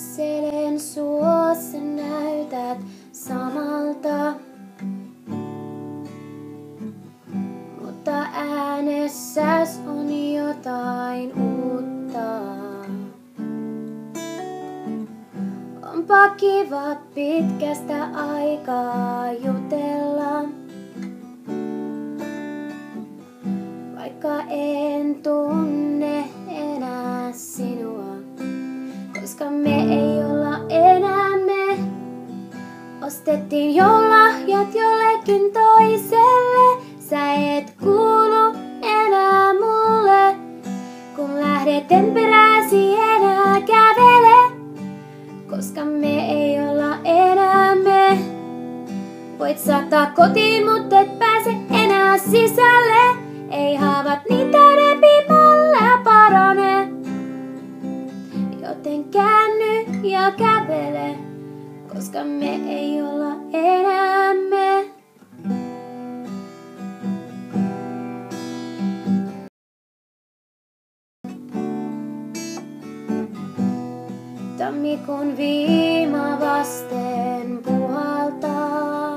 Katselen sua, sä näytät samalta. Mutta äänessäs on jotain uutta. Onpa kiva pitkästä aikaa jutella. Vaikka en tunne enää sinua. Koska me ei olla enää me. Ostettiin jo lahjat jollekin toiselle. Sä et kuulu enää mulle. Kun lähdet en peräsi enää kävele. Koska me ei olla enää me. Voit saattaa kotiin, mut et pääse enää sisälle. Ei haavat niitä repimällä parane. Joten käänny ja kävele, koska me ei olla enää me. Tammikuun viima vasten puhaltaa.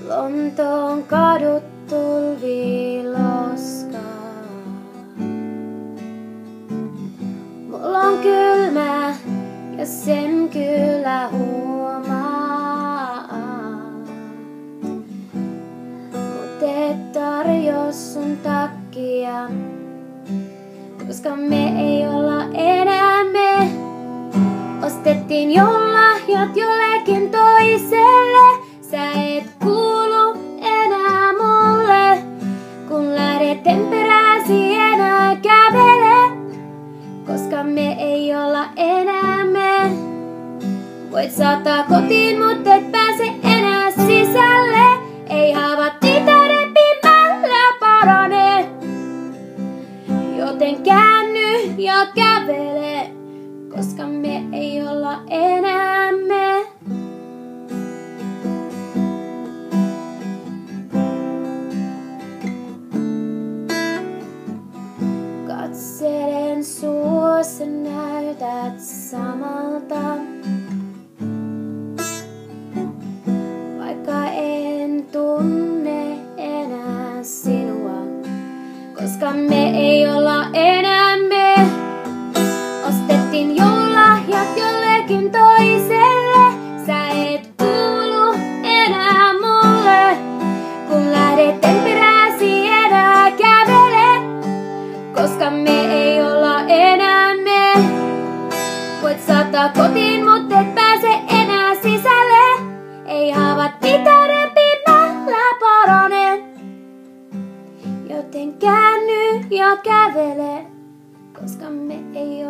Lontoon kadut tulviloskaa. Mulla on kylmä ja sen kyllä huomaa. Mut et tarjoa sun takia. Koska me ei olla enää me. Ostettiin jo lahjat jollekin toiselle. Sä et kuulu enää mulle. Kun lähdet en peräsi enää kävele. Koska me ei olla enää me. Voit saattaa kotiin, mut et pääse enää sisälle. Ei haavat niitä repimällä parane. Joten käänny ja kävele, koska me ei olla enää me. Katselen sua, sä näytät samalta. Vaikka en tunne enää sinua. Koska me ei olla enää me. Ostettiin jo lahjat jollekin toiselle. Sä et kuulu enää mulle. Kun lähdet en peräsi enää kävele. Koska me ei olla enää me. Voit saattaa kotiin, mut et pääse enää sisälle. Ei haavat niitä repimällä parane. Joten käänny ja kävele, koska me ei